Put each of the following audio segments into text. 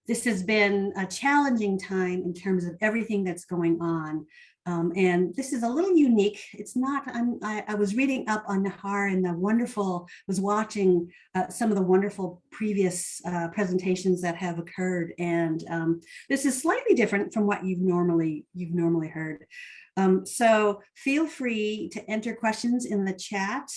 This has been a challenging time in terms of everything that's going on. And this is a little unique. It's not, I was reading up on Nahar and was watching some of the wonderful previous presentations that have occurred. And this is slightly different from what you've normally heard. So feel free to enter questions in the chat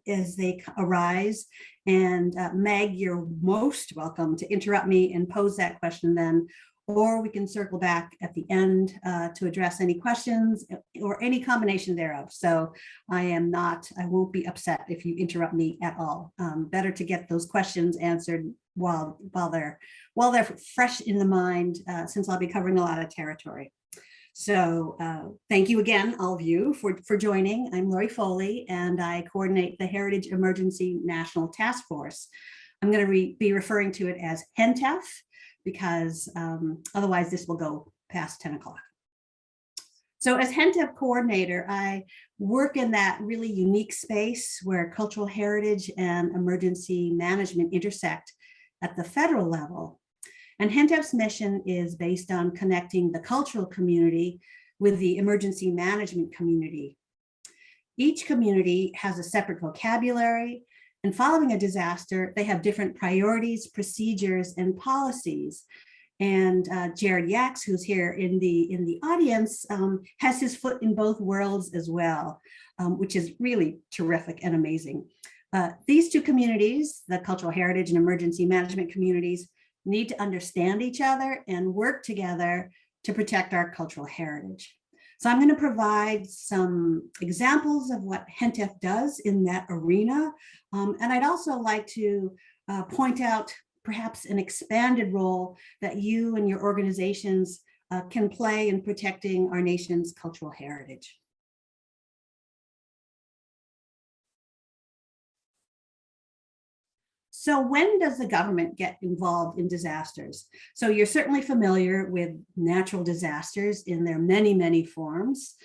as they arise. And Meg, you're most welcome to interrupt me and pose that question then, or we can circle back at the end to address any questions or any combination thereof. So I won't be upset if you interrupt me at all. Better to get those questions answered while they're fresh in the mind, since I'll be covering a lot of territory. So thank you again, all of you, for joining. I'm Lori Foley, and I coordinate the Heritage Emergency National Task Force. I'm going to be referring to it as HENTF, because otherwise this will go past 10 o'clock. So as HENTF coordinator, I work in that really unique space where cultural heritage and emergency management intersect at the federal level. And HENTF's mission is based on connecting the cultural community with the emergency management community. Each community has a separate vocabulary, and following a disaster, they have different priorities, procedures, and policies. And Jared Yax, who's here in the audience, has his foot in both worlds as well, which is really terrific and amazing. These two communities, the cultural heritage and emergency management communities, need to understand each other and work together to protect our cultural heritage. So I'm going to provide some examples of what HENTF does in that arena. And I'd also like to point out perhaps an expanded role that you and your organizations can play in protecting our nation's cultural heritage. So when does the government get involved in disasters? So you're certainly familiar with natural disasters in their many, many forms,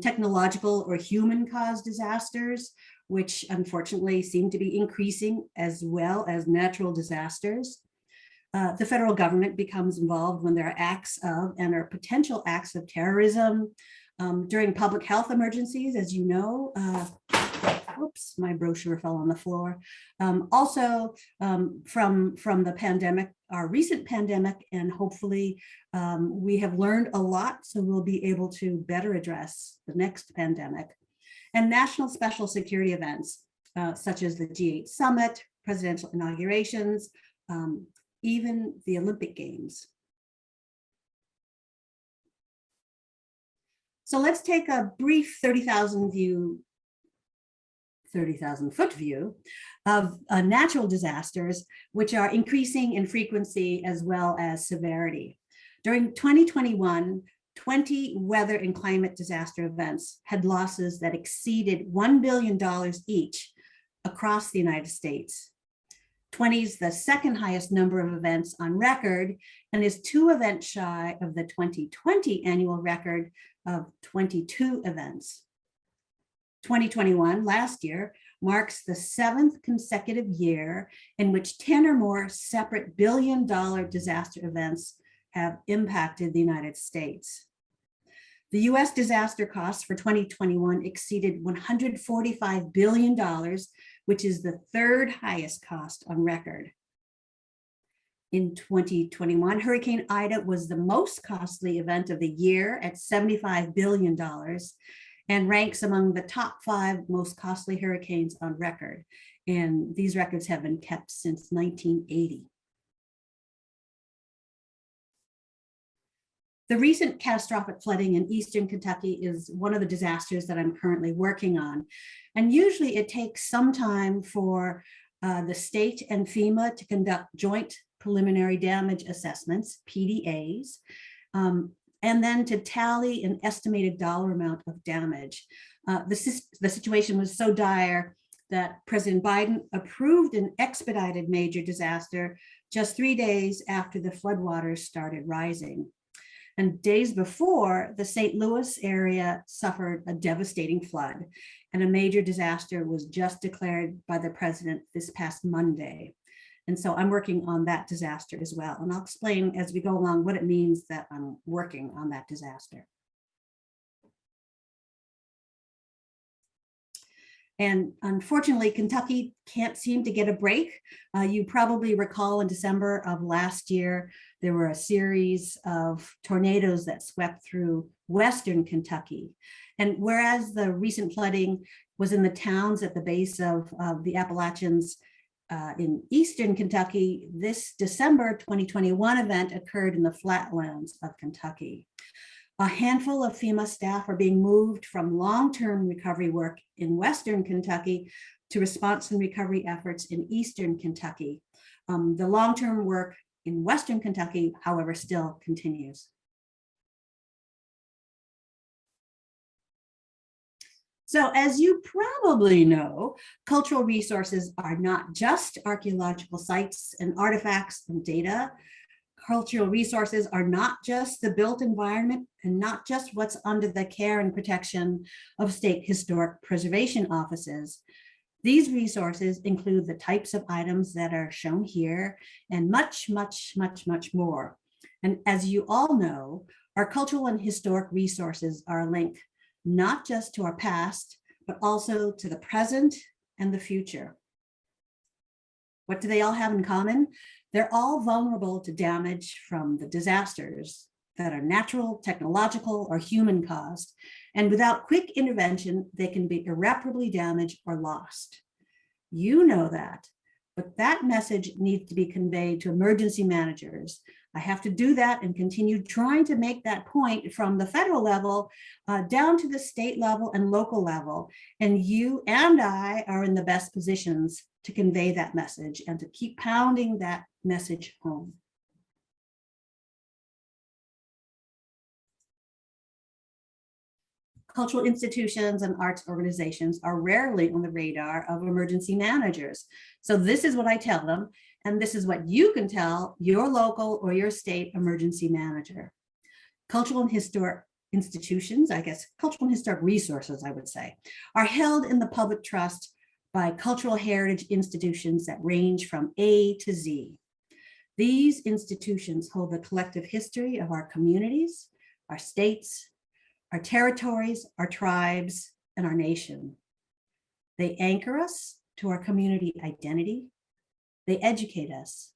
technological or human-caused disasters, which unfortunately seem to be increasing, as well as natural disasters. The federal government becomes involved when there are acts of and or potential acts of terrorism, during public health emergencies, as you know. Oops, my brochure fell on the floor. Also, from the pandemic, our recent pandemic, and hopefully we have learned a lot, so we'll be able to better address the next pandemic. And national special security events, such as the G8 summit, presidential inaugurations, even the Olympic Games. So let's take a brief 30,000 foot view of natural disasters, which are increasing in frequency as well as severity. During 2021, 20 weather and climate disaster events had losses that exceeded $1 billion each across the United States. 20 is the second highest number of events on record and is 2 events shy of the 2020 annual record of 22 events. 2021, last year, marks the 7th consecutive year in which 10 or more separate billion-dollar disaster events have impacted the United States. The US disaster costs for 2021 exceeded $145 billion, which is the 3rd highest cost on record. In 2021, Hurricane Ida was the most costly event of the year at $75 billion. And ranks among the top 5 most costly hurricanes on record. And these records have been kept since 1980. The recent catastrophic flooding in Eastern Kentucky is one of the disasters that I'm currently working on. And usually it takes some time for the state and FEMA to conduct joint preliminary damage assessments, PDAs, and then to tally an estimated dollar amount of damage. The situation was so dire that President Biden approved an expedited major disaster just 3 days after the floodwaters started rising. And days before, the St. Louis area suffered a devastating flood, and a major disaster was just declared by the president this past Monday. And so I'm working on that disaster as well. And I'll explain as we go along what it means that I'm working on that disaster. And unfortunately, Kentucky can't seem to get a break. You probably recall in December of last year, there were a series of tornadoes that swept through Western Kentucky. And whereas the recent flooding was in the towns at the base of the Appalachians in Eastern Kentucky, this December 2021 event occurred in the flatlands of Kentucky. A handful of FEMA staff are being moved from long-term recovery work in Western Kentucky to response and recovery efforts in Eastern Kentucky. The long-term work in Western Kentucky, however, still continues. So as you probably know, cultural resources are not just archaeological sites and artifacts and data. Cultural resources are not just the built environment and not just what's under the care and protection of state historic preservation offices. These resources include the types of items that are shown here and much, much, much, much more. And as you all know, our cultural and historic resources are linked not just to our past, but also to the present and the future. What do they all have in common? They're all vulnerable to damage from the disasters that are natural, technological, or human caused. And without quick intervention, they can be irreparably damaged or lost. You know that, but that message needs to be conveyed to emergency managers. I have to do that and continue trying to make that point from the federal level down to the state level and local level. And you and I are in the best positions to convey that message and to keep pounding that message home. Cultural institutions and arts organizations are rarely on the radar of emergency managers. So this is what I tell them, and this is what you can tell your local or your state emergency manager. Cultural and historic institutions, I guess, cultural and historic resources, I would say, are held in the public trust by cultural heritage institutions that range from A to Z. These institutions hold the collective history of our communities, our states, our territories, our tribes, and our nation. They anchor us to our community identity. They educate us.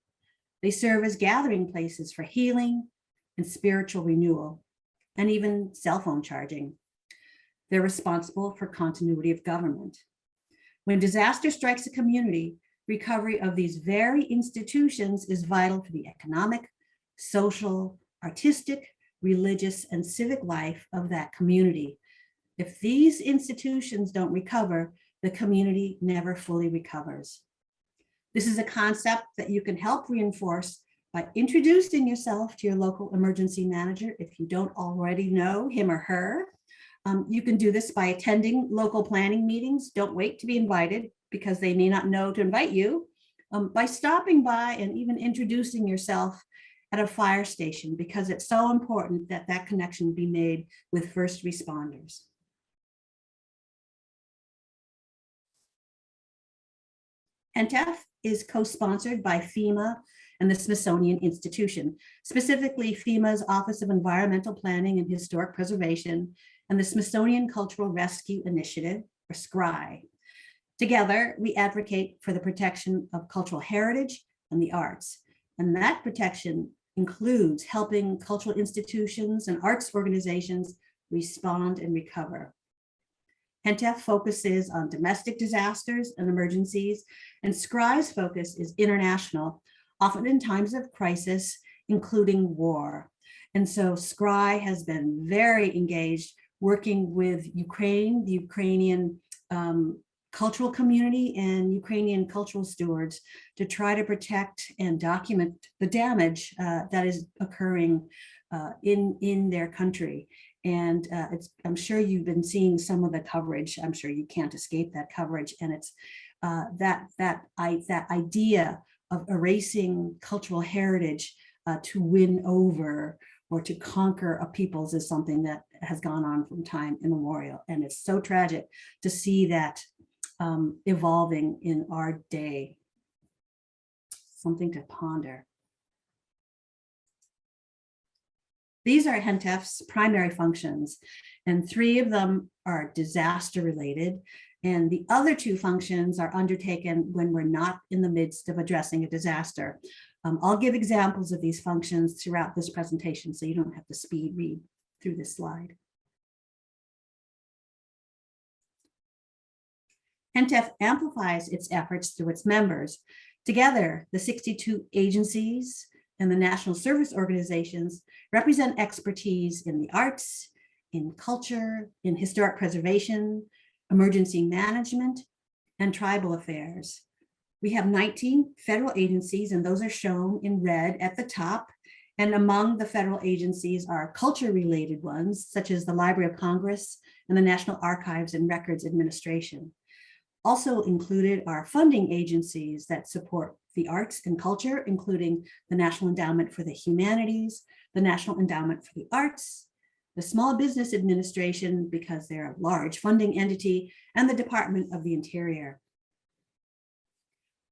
They serve as gathering places for healing and spiritual renewal, and even cell phone charging. They're responsible for continuity of government. When disaster strikes a community, recovery of these very institutions is vital for the economic, social, artistic, religious, and civic life of that community. If these institutions don't recover, the community never fully recovers. This is a concept that you can help reinforce by introducing yourself to your local emergency manager if you don't already know him or her. You can do this by attending local planning meetings. Don't wait to be invited because they may not know to invite you. By stopping by and even introducing yourself at a fire station, because it's so important that that connection be made with first responders. HENTF is co-sponsored by FEMA and the Smithsonian Institution, specifically FEMA's Office of Environmental Planning and Historic Preservation and the Smithsonian Cultural Rescue Initiative, or SCRI. Together, we advocate for the protection of cultural heritage and the arts, and that protection includes helping cultural institutions and arts organizations respond and recover. HENTF focuses on domestic disasters and emergencies, and SCRI's focus is international, often in times of crisis, including war. And so SCRI has been very engaged working with Ukraine, the Ukrainian cultural community and Ukrainian cultural stewards to try to protect and document the damage that is occurring in their country. And I'm sure you've been seeing some of the coverage. I'm sure you can't escape that coverage. And it's that idea of erasing cultural heritage to win over or to conquer a peoples is something that has gone on from time immemorial. And it's so tragic to see that evolving in our day. something to ponder. These are HENTF's primary functions, and 3 of them are disaster related, and the other 2 functions are undertaken when we're not in the midst of addressing a disaster. I'll give examples of these functions throughout this presentation, so you don't have to speed read through this slide. HENTF amplifies its efforts through its members. Together, the 62 agencies and the national service organizations represent expertise in the arts, in culture, in historic preservation, emergency management, and tribal affairs. We have 19 federal agencies, and those are shown in red at the top. And among the federal agencies are culture-related ones, such as the Library of Congress and the National Archives and Records Administration. Also included are funding agencies that support the arts and culture, including the National Endowment for the Humanities, the National Endowment for the Arts, the Small Business Administration, because they're a large funding entity, and the Department of the Interior.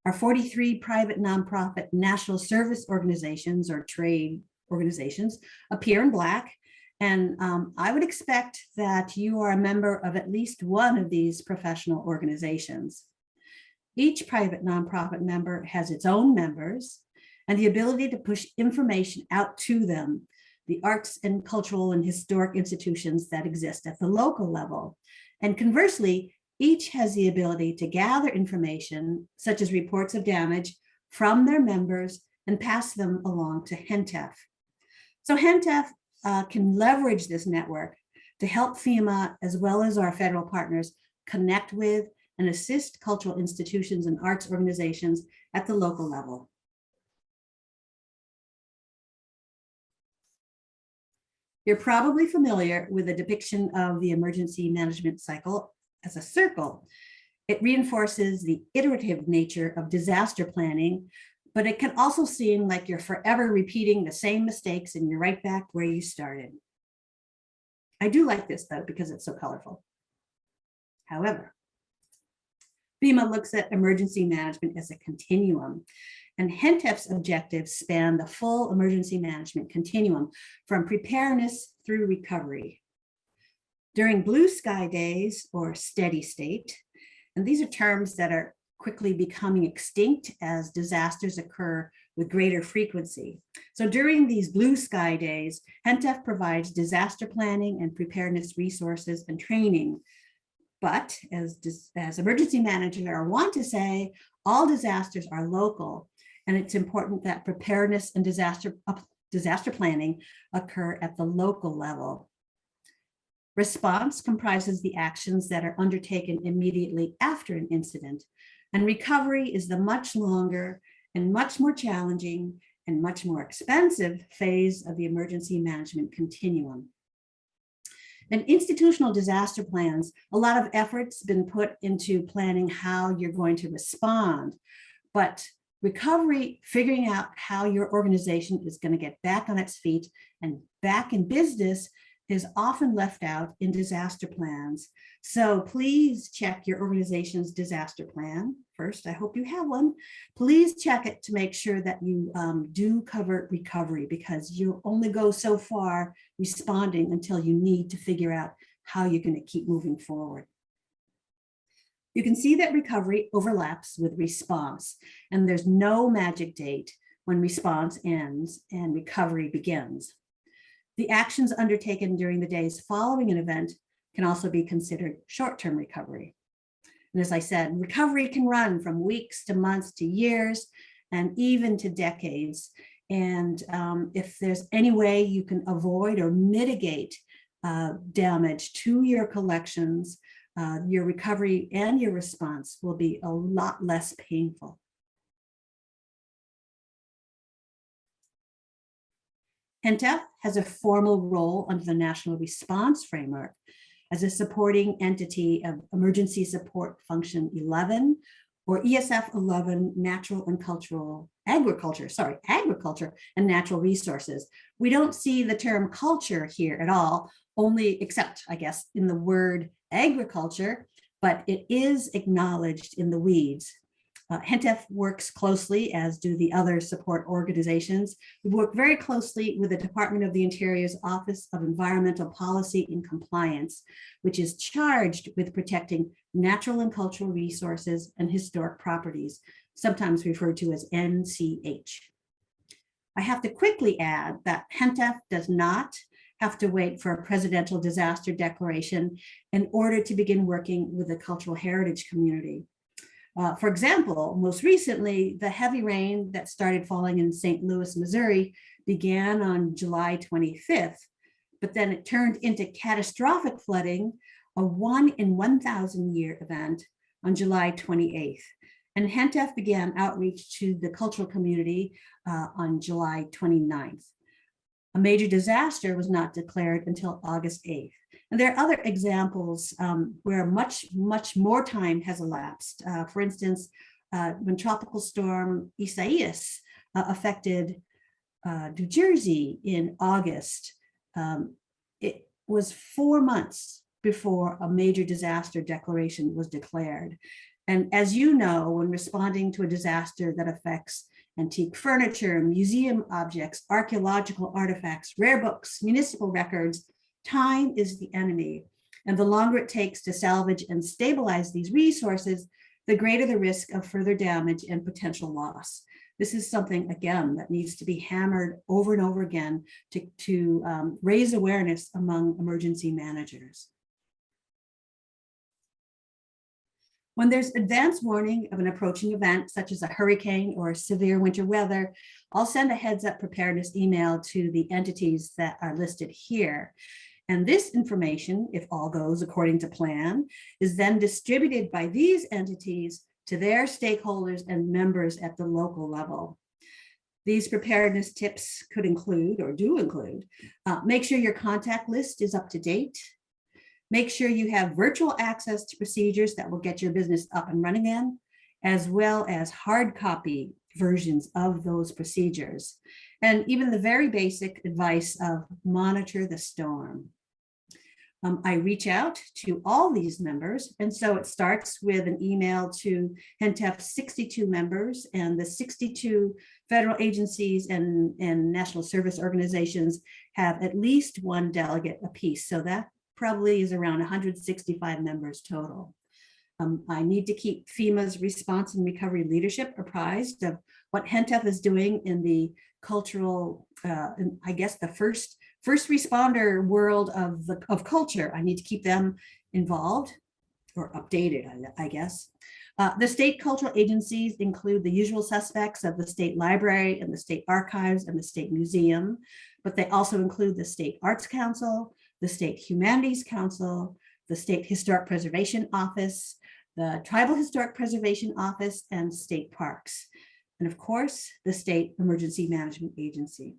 Our 43 private nonprofit national service organizations or trade organizations appear in black. And I would expect that you are a member of at least one of these professional organizations. Each private nonprofit member has its own members and the ability to push information out to them, the arts and cultural and historic institutions that exist at the local level. And conversely, each has the ability to gather information, such as reports of damage, from their members and pass them along to HENTF. So HENTF can leverage this network to help FEMA, as well as our federal partners, connect with and assist cultural institutions and arts organizations at the local level. You're probably familiar with the depiction of the emergency management cycle as a circle. It reinforces the iterative nature of disaster planning, but it can also seem like you're forever repeating the same mistakes and you're right back where you started. I do like this though, because it's so colorful. However, FEMA looks at emergency management as a continuum, and HENTF's objectives span the full emergency management continuum from preparedness through recovery. During blue sky days or steady state, and these are terms that are quickly becoming extinct as disasters occur with greater frequency. So during these blue sky days, HENTF provides disaster planning and preparedness resources and training. But as emergency manager, I want to say all disasters are local, and it's important that preparedness and disaster planning occur at the local level. Response comprises the actions that are undertaken immediately after an incident, and recovery is the much longer and much more challenging and much more expensive phase of the emergency management continuum. In institutional disaster plans, a lot of effort's been put into planning how you're going to respond, but recovery, figuring out how your organization is going to get back on its feet and back in business, is often left out in disaster plans. So please check your organization's disaster plan. First, I hope you have one. Please check it to make sure that you do cover recovery, because you only go so far responding until you need to figure out how you're going to keep moving forward. You can see that recovery overlaps with response, and there's no magic date when response ends and recovery begins. The actions undertaken during the days following an event can also be considered short-term recovery. And as I said, recovery can run from weeks to months to years and even to decades. And if there's any way you can avoid or mitigate damage to your collections, your recovery and your response will be a lot less painful. HENTF has a formal role under the National Response Framework as a supporting entity of Emergency Support Function 11, or ESF 11, Agriculture and Natural Resources. We don't see the term culture here at all, only except, I guess, in the word agriculture, but it is acknowledged in the weeds. HENTF works closely, as do the other support organizations. We work very closely with the Department of the Interior's Office of Environmental Policy and Compliance, which is charged with protecting natural and cultural resources and historic properties, sometimes referred to as NCH. I have to quickly add that HENTF does not have to wait for a presidential disaster declaration in order to begin working with the cultural heritage community. For example, most recently, the heavy rain that started falling in St. Louis, Missouri began on July 25th, but then it turned into catastrophic flooding, a 1 in 1,000 year event on July 28th. And HENTF began outreach to the cultural community on July 29th. A major disaster was not declared until August 8th. And there are other examples where much more time has elapsed. For instance, when Tropical Storm Isaias affected New Jersey in August, it was 4 months before a major disaster declaration was declared. And as you know, when responding to a disaster that affects antique furniture, museum objects, archaeological artifacts, rare books, municipal records, time is the enemy. And the longer it takes to salvage and stabilize these resources, the greater the risk of further damage and potential loss. This is something, again, that needs to be hammered over and over again to raise awareness among emergency managers. When there's advance warning of an approaching event, such as a hurricane or severe winter weather, I'll send a heads up preparedness email to the entities that are listed here. And this information, if all goes according to plan, is then distributed by these entities to their stakeholders and members at the local level. These preparedness tips could include, or do include, make sure your contact list is up to date. Make sure you have virtual access to procedures that will get your business up and running in, as well as hard copy versions of those procedures. And even the very basic advice of monitor the storm. I reach out to all these members. And so it starts with an email to HENTF's 62 members, and the 62 federal agencies and national service organizations have at least one delegate apiece. So that probably is around 165 members total. I need to keep FEMA's response and recovery leadership apprised of what HENTF is doing in the cultural, I guess the first responder world of culture. I need to keep them involved or updated, I guess. The state cultural agencies include the usual suspects of the state library and the state archives and the state museum, but they also include the State Arts Council, the State Humanities Council, the State Historic Preservation Office, the Tribal Historic Preservation Office, and state parks. And of course, the State Emergency Management Agency.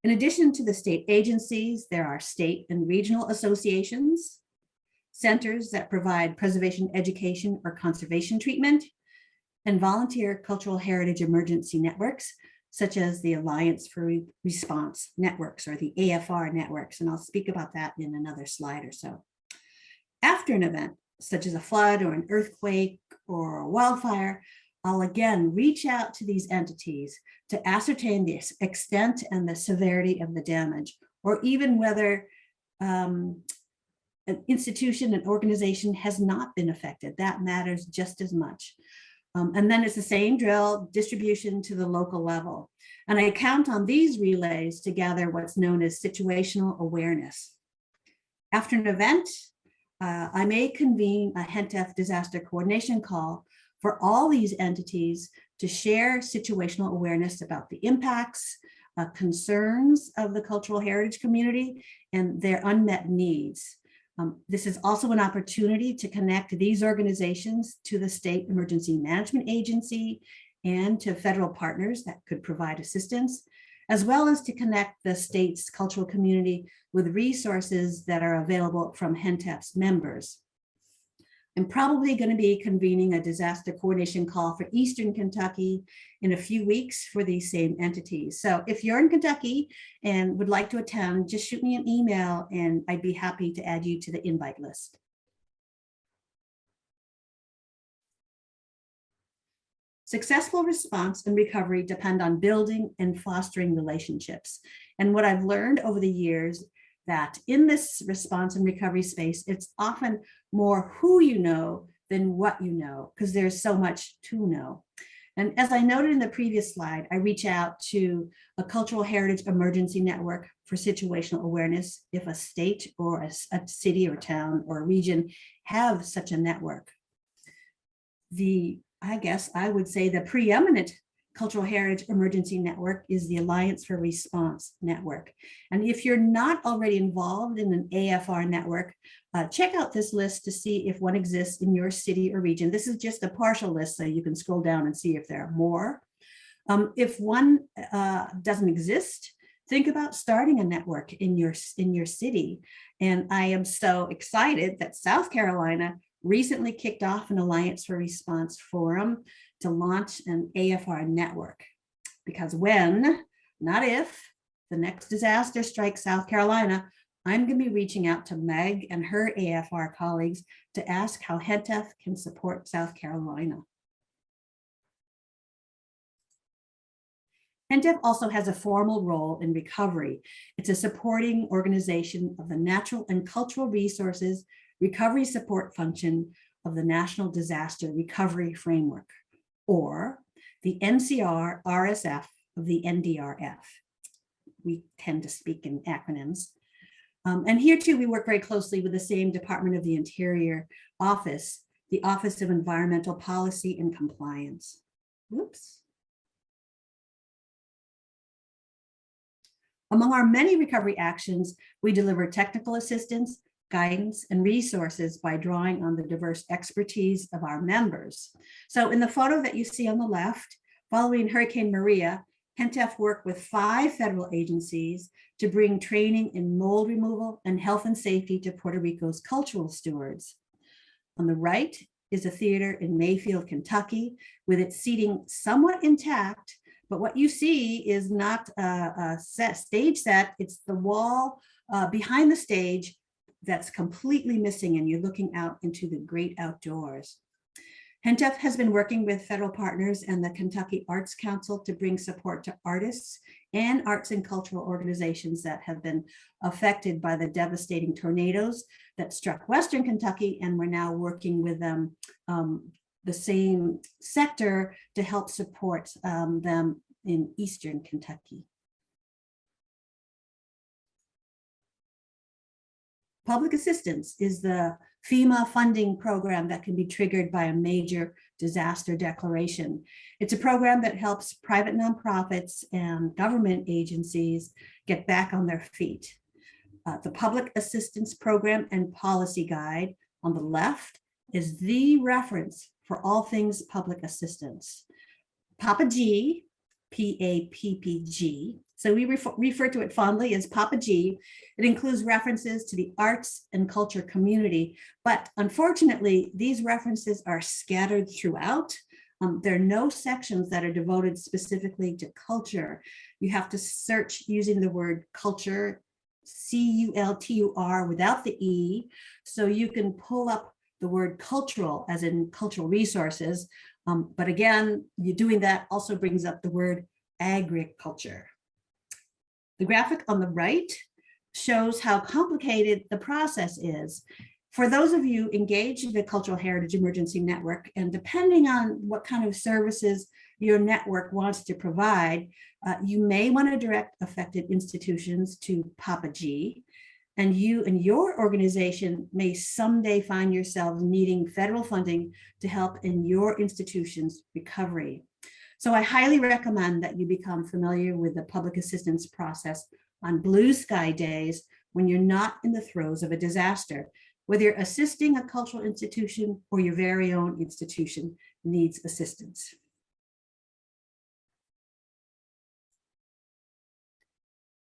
In addition to the state agencies, there are state and regional associations, centers that provide preservation education or conservation treatment, and volunteer cultural heritage emergency networks, such as the Alliance for Response Networks, or the AFR networks, and I'll speak about that in another slide or so. After an event, such as a flood or an earthquake or a wildfire, I'll again reach out to these entities to ascertain the extent and the severity of the damage, or even whether an institution, an organization has not been affected. That matters just as much. And then it's the same drill, distribution to the local level. And I count on these relays to gather what's known as situational awareness. After an event, I may convene a HENTF disaster coordination call for all these entities to share situational awareness about the impacts, concerns of the cultural heritage community, and their unmet needs. This is also an opportunity to connect these organizations to the State Emergency Management Agency and to federal partners that could provide assistance, as well as to connect the state's cultural community with resources that are available from HENTF's members. I'm probably going to be convening a disaster coordination call for Eastern Kentucky in a few weeks for these same entities. So if you're in Kentucky and would like to attend, just shoot me an email and I'd be happy to add you to the invite list. Successful response and recovery depend on building and fostering relationships. And what I've learned over the years that in this response and recovery space, it's often more who you know than what you know, because there's so much to know. And as I noted in the previous slide, I reach out to a cultural heritage emergency network for situational awareness if a state or a city or town or a region have such a network. I guess I would say the preeminent cultural heritage emergency network is the Alliance for Response Network. And if you're not already involved in an AFR network, check out this list to see if one exists in your city or region. This is just a partial list, so you can scroll down and see if there are more. If one doesn't exist, think about starting a network in your city. And I am so excited that South Carolina recently kicked off an Alliance for Response forum to launch an AFR network. Because when, not if, the next disaster strikes South Carolina, I'm going to be reaching out to Meg and her AFR colleagues to ask how HENTF can support South Carolina. HENTF also has a formal role in recovery. It's a supporting organization of the natural and cultural resources recovery support function of the National Disaster Recovery Framework, or the NCR RSF of the NDRF. We tend to speak in acronyms. And here too, we work very closely with the same Department of the Interior office, the Office of Environmental Policy and Compliance. Whoops. Among our many recovery actions, we deliver technical assistance, guidance, and resources by drawing on the diverse expertise of our members. So in the photo that you see on the left, following Hurricane Maria, HENTF worked with 5 federal agencies to bring training in mold removal and health and safety to Puerto Rico's cultural stewards. On the right is a theater in Mayfield, Kentucky, with its seating somewhat intact, but what you see is not a stage set, it's the wall behind the stage that's completely missing, and you're looking out into the great outdoors. HENTF has been working with federal partners and the Kentucky Arts Council to bring support to artists and arts and cultural organizations that have been affected by the devastating tornadoes that struck Western Kentucky, and we're now working with them, the same sector, to help support them in Eastern Kentucky. Public assistance is the FEMA funding program that can be triggered by a major disaster declaration. It's a program that helps private nonprofits and government agencies get back on their feet. The Public Assistance Program and Policy Guide on the left is the reference for all things public assistance. Papa G, PAPPG. So we refer to it fondly as Papa G. It includes references to the arts and culture community, but unfortunately, these references are scattered throughout. There are no sections that are devoted specifically to culture. You have to search using the word culture, C-U-L-T-U-R without the E, so you can pull up the word cultural as in cultural resources. But again, you doing that also brings up the word agriculture. The graphic on the right shows how complicated the process is. For those of you engaged in the Cultural Heritage Emergency Network, and depending on what kind of services your network wants to provide, you may want to direct affected institutions to Papa G, and you and your organization may someday find yourselves needing federal funding to help in your institution's recovery. So I highly recommend that you become familiar with the public assistance process on blue sky days when you're not in the throes of a disaster, whether you're assisting a cultural institution or your very own institution needs assistance.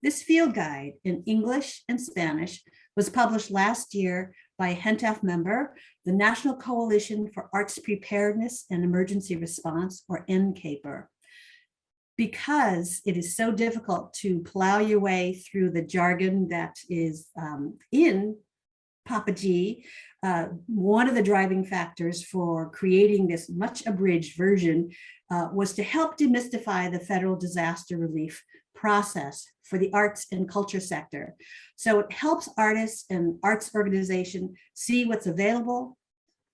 This field guide in English and Spanish was published last year by a HENTF member, the National Coalition for Arts Preparedness and Emergency Response, or NCAPER. Because it is so difficult to plow your way through the jargon that is in Papa G, one of the driving factors for creating this much abridged version was to help demystify the federal disaster relief process for the arts and culture sector. So it helps artists and arts organizations see what's available,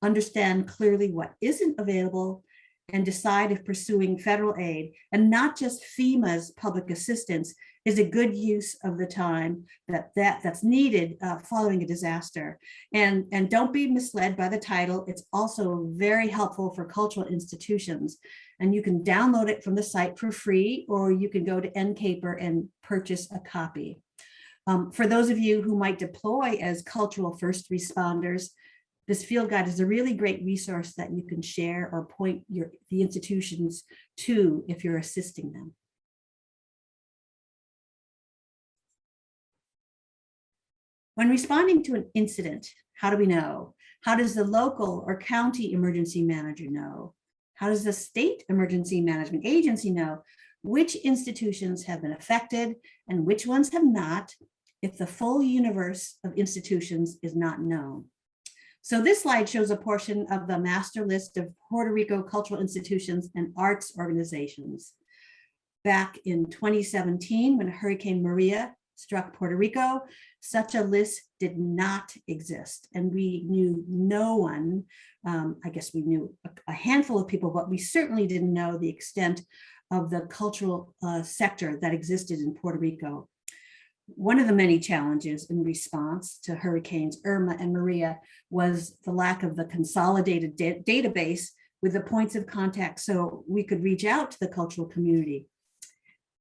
understand clearly what isn't available, and decide if pursuing federal aid and not just FEMA's public assistance is a good use of the time that's needed following a disaster. And don't be misled by the title. It's also very helpful for cultural institutions. And you can download it from the site for free, or you can go to NCAPER and purchase a copy. For those of you who might deploy as cultural first responders, this field guide is a really great resource that you can share or point the institutions to if you're assisting them. When responding to an incident, how do we know? How does the local or county emergency manager know? How does the state emergency management agency know which institutions have been affected and which ones have not, if the full universe of institutions is not known? So this slide shows a portion of the master list of Puerto Rico cultural institutions and arts organizations. Back in 2017, when Hurricane Maria struck Puerto Rico, such a list did not exist. And we knew no one, I guess we knew a handful of people, but we certainly didn't know the extent of the cultural sector that existed in Puerto Rico. One of the many challenges in response to Hurricanes Irma and Maria was the lack of the consolidated database with the points of contact so we could reach out to the cultural community.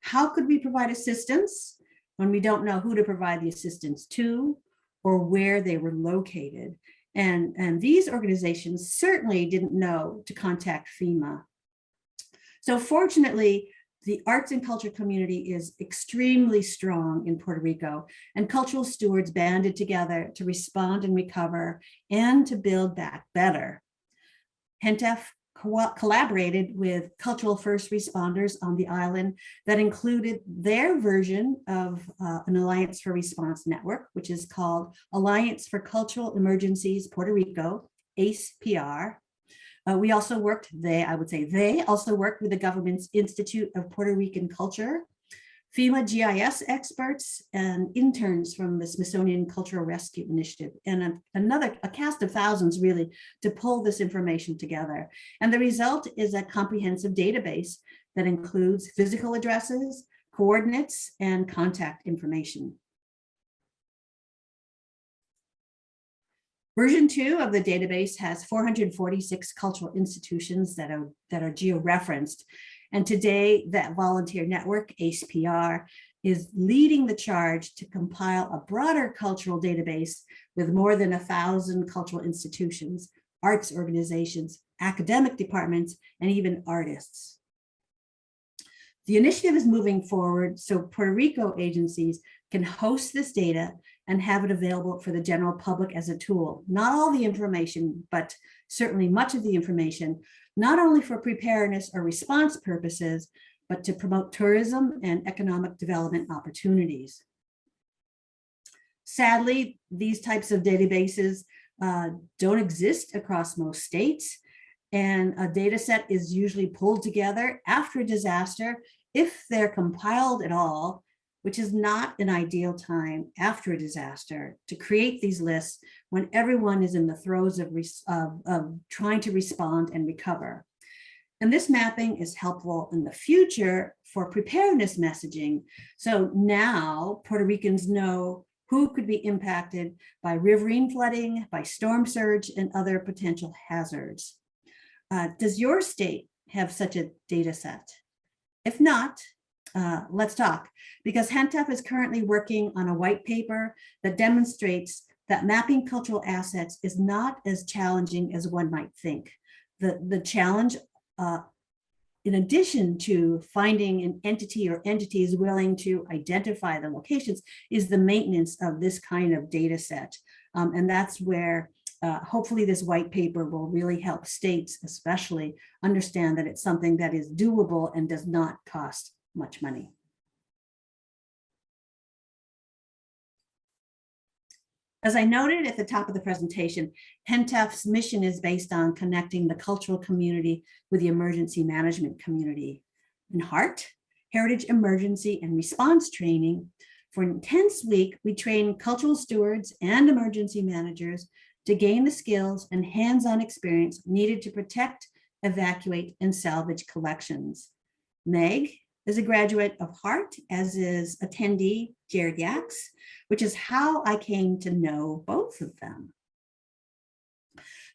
How could we provide assistance when we don't know who to provide the assistance to or where they were located? And these organizations certainly didn't know to contact FEMA. So fortunately, the arts and culture community is extremely strong in Puerto Rico, and cultural stewards banded together to respond and recover and to build back better. HENTF collaborated with cultural first responders on the island that included their version of an Alliance for Response network, which is called Alliance for Cultural Emergencies Puerto Rico, ACE-PR. We also worked, they also worked with the government's Institute of Puerto Rican Culture, FEMA GIS experts, and interns from the Smithsonian Cultural Rescue Initiative, and a cast of thousands really to pull this information together. And the result is a comprehensive database that includes physical addresses, coordinates, and contact information. Version 2 of the database has 446 cultural institutions that are geo-referenced. And today, that volunteer network, ACE-PR, is leading the charge to compile a broader cultural database with more than 1,000 cultural institutions, arts organizations, academic departments, and even artists. The initiative is moving forward so Puerto Rico agencies can host this data and have it available for the general public as a tool. Not all the information, but certainly much of the information, not only for preparedness or response purposes, but to promote tourism and economic development opportunities. Sadly, these types of databases don't exist across most states, and a data set is usually pulled together after a disaster, if they're compiled at all, which is not an ideal time after a disaster to create these lists when everyone is in the throes of trying to respond and recover. And this mapping is helpful in the future for preparedness messaging. So now Puerto Ricans know who could be impacted by riverine flooding, by storm surge, and other potential hazards. Does your state have such a data set? If not, let's talk, because HENTF is currently working on a white paper that demonstrates that mapping cultural assets is not as challenging as one might think. The challenge, in addition to finding an entity or entities willing to identify the locations, is the maintenance of this kind of data set. And that's where hopefully this white paper will really help states especially understand that it's something that is doable and does not cost much money. As I noted at the top of the presentation, HENTF's mission is based on connecting the cultural community with the emergency management community. In HEART, Heritage Emergency and Response Training, for an intense week, we train cultural stewards and emergency managers to gain the skills and hands-on experience needed to protect, evacuate, and salvage collections. Meg is a graduate of HEART, as is attendee Jared Yaks, which is how I came to know both of them.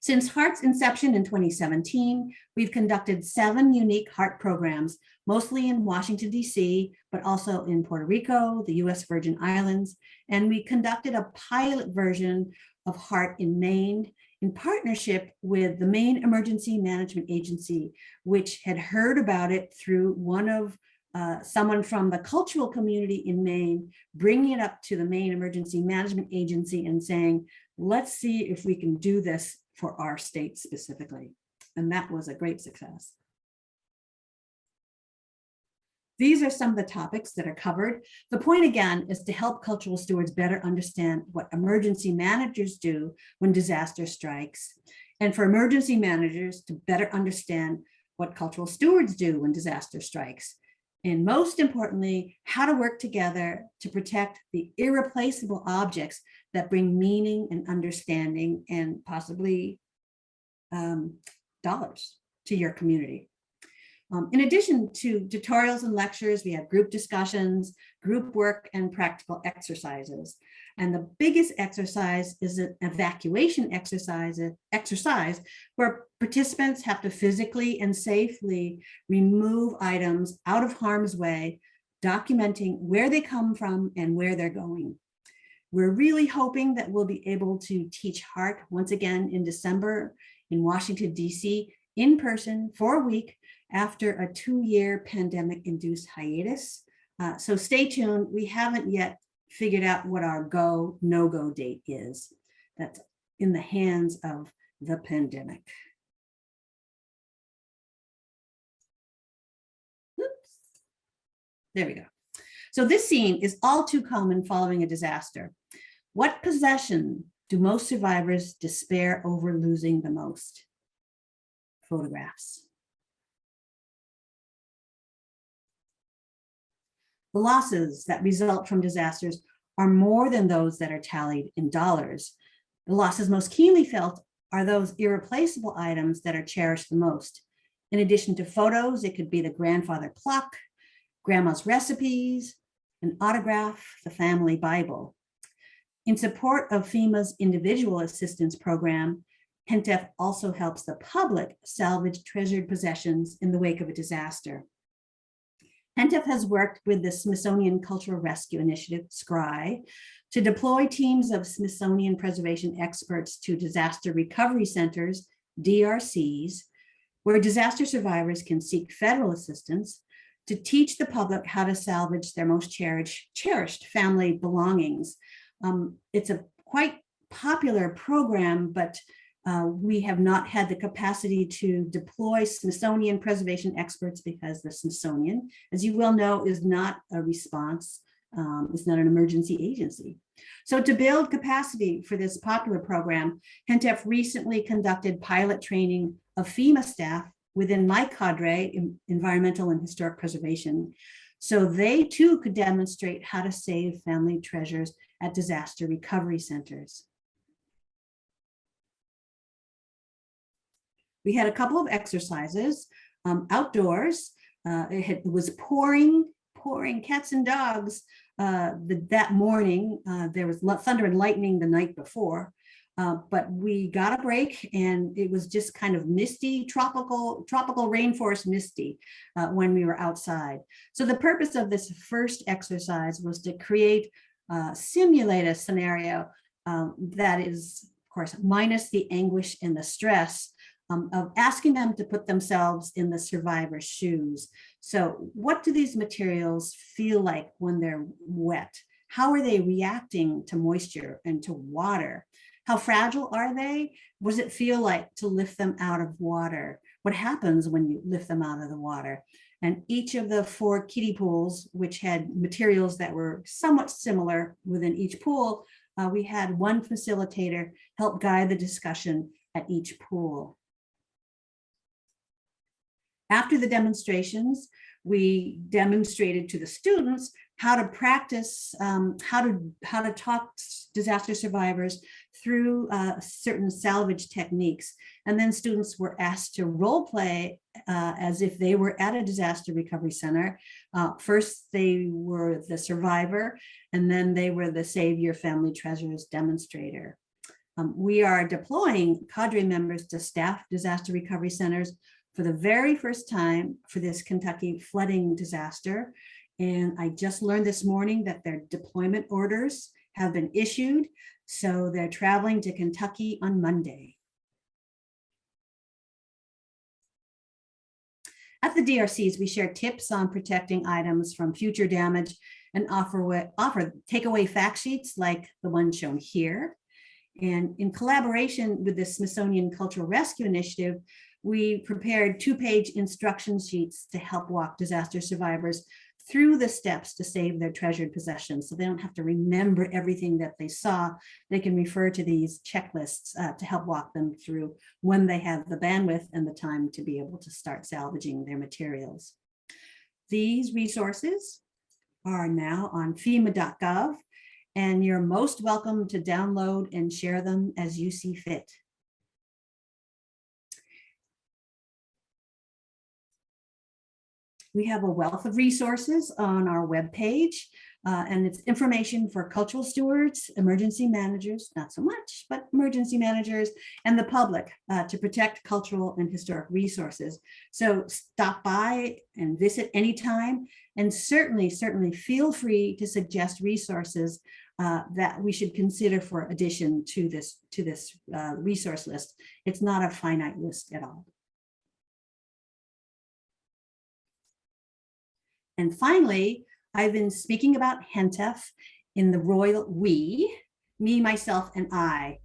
Since HEART's inception in 2017, we've conducted 7 unique HEART programs, mostly in Washington, D.C., but also in Puerto Rico, the U.S. Virgin Islands, and we conducted a pilot version of HEART in Maine in partnership with the Maine Emergency Management Agency, which had heard about it through one of someone from the cultural community in Maine, bringing it up to the Maine Emergency Management Agency and saying, let's see if we can do this for our state specifically. And that was a great success. These are some of the topics that are covered. The point again is to help cultural stewards better understand what emergency managers do when disaster strikes, and for emergency managers to better understand what cultural stewards do when disaster strikes. And most importantly, how to work together to protect the irreplaceable objects that bring meaning and understanding and possibly dollars to your community. In addition to tutorials and lectures, we have group discussions, group work, and practical exercises. And the biggest exercise is an evacuation exercise where participants have to physically and safely remove items out of harm's way, documenting where they come from and where they're going. We're really hoping that we'll be able to teach HEART once again in December in Washington, D.C. in person for a week after a 2-year pandemic-induced hiatus. So stay tuned. We haven't yet figured out what our go, no-go date is. That's in the hands of the pandemic. Oops. There we go. So this scene is all too common following a disaster. What possession do most survivors despair over losing the most? Photographs. The losses that result from disasters are more than those that are tallied in dollars. The losses most keenly felt are those irreplaceable items that are cherished the most. In addition to photos, it could be the grandfather clock, grandma's recipes, an autograph, the family Bible. In support of FEMA's individual assistance program, HENTF also helps the public salvage treasured possessions in the wake of a disaster. HENTF has worked with the Smithsonian Cultural Rescue Initiative, SCRI, to deploy teams of Smithsonian preservation experts to disaster recovery centers, DRCs, where disaster survivors can seek federal assistance to teach the public how to salvage their most cherished family belongings. It's a quite popular program, but we have not had the capacity to deploy Smithsonian preservation experts because the Smithsonian, as you well know, is not a response, it's not an emergency agency. So to build capacity for this popular program, HENTF recently conducted pilot training of FEMA staff within my cadre, environmental and historic preservation, so they too could demonstrate how to save family treasures at disaster recovery centers. We had a couple of exercises outdoors. It was pouring cats and dogs that morning. There was thunder and lightning the night before, but we got a break and it was just kind of misty, tropical rainforest misty when we were outside. So the purpose of this first exercise was to simulate a scenario that is, of course, minus the anguish and the stress of asking them to put themselves in the survivor's shoes. So what do these materials feel like when they're wet? How are they reacting to moisture and to water? How fragile are they? What does it feel like to lift them out of water? What happens when you lift them out of the water? And each of the 4 kiddie pools, which had materials that were somewhat similar within each pool, we had one facilitator help guide the discussion at each pool. After the demonstrations, we demonstrated to the students how to practice, how to talk disaster survivors through certain salvage techniques. And then students were asked to role play as if they were at a disaster recovery center. First, they were the survivor, and then they were the Savior Family Treasures demonstrator. We are deploying cadre members to staff disaster recovery centers for the very first time for this Kentucky flooding disaster. And I just learned this morning that their deployment orders have been issued. So they're traveling to Kentucky on Monday. At the DRCs, we share tips on protecting items from future damage and offer takeaway fact sheets like the one shown here. And in collaboration with the Smithsonian Cultural Rescue Initiative, we prepared 2-page instruction sheets to help walk disaster survivors through the steps to save their treasured possessions. So they don't have to remember everything that they saw. They can refer to these checklists to help walk them through when they have the bandwidth and the time to be able to start salvaging their materials. These resources are now on FEMA.gov, and you're most welcome to download and share them as you see fit. We have a wealth of resources on our webpage, and it's information for cultural stewards, emergency managers, not so much, but emergency managers and the public to protect cultural and historic resources. So stop by and visit anytime, and certainly feel free to suggest resources that we should consider for addition to this resource list. It's not a finite list at all. And finally, I've been speaking about HENTF in the royal we, me, myself, and I.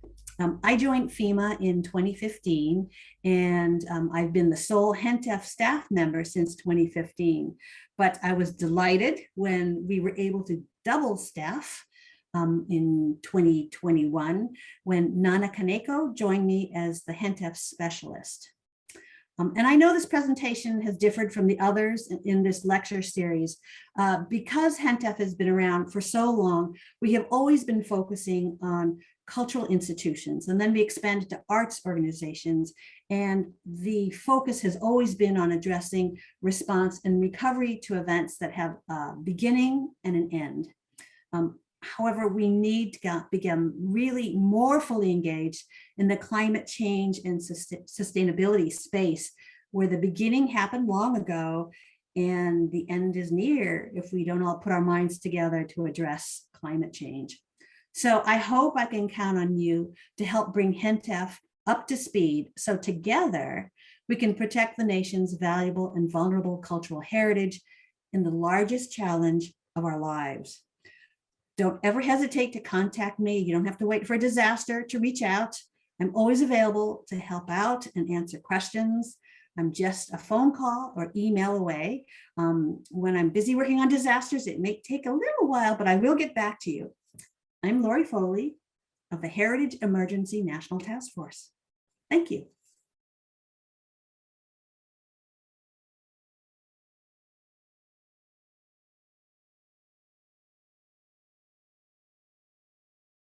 I joined FEMA in 2015, and I've been the sole HENTF staff member since 2015. But I was delighted when we were able to double staff in 2021, when Nana Kaneko joined me as the HENTF specialist. And I know this presentation has differed from the others in this lecture series. Because HENTF has been around for so long, we have always been focusing on cultural institutions, and then we expanded to arts organizations. And the focus has always been on addressing response and recovery to events that have a beginning and an end. However, we need to become really more fully engaged in the climate change and sustainability space, where the beginning happened long ago and the end is near if we don't all put our minds together to address climate change. So I hope I can count on you to help bring HENTF up to speed, so together we can protect the nation's valuable and vulnerable cultural heritage in the largest challenge of our lives. Don't ever hesitate to contact me. You don't have to wait for a disaster to reach out. I'm always available to help out and answer questions. I'm just a phone call or email away. When I'm busy working on disasters, it may take a little while, but I will get back to you. I'm Lori Foley of the Heritage Emergency National Task Force. Thank you.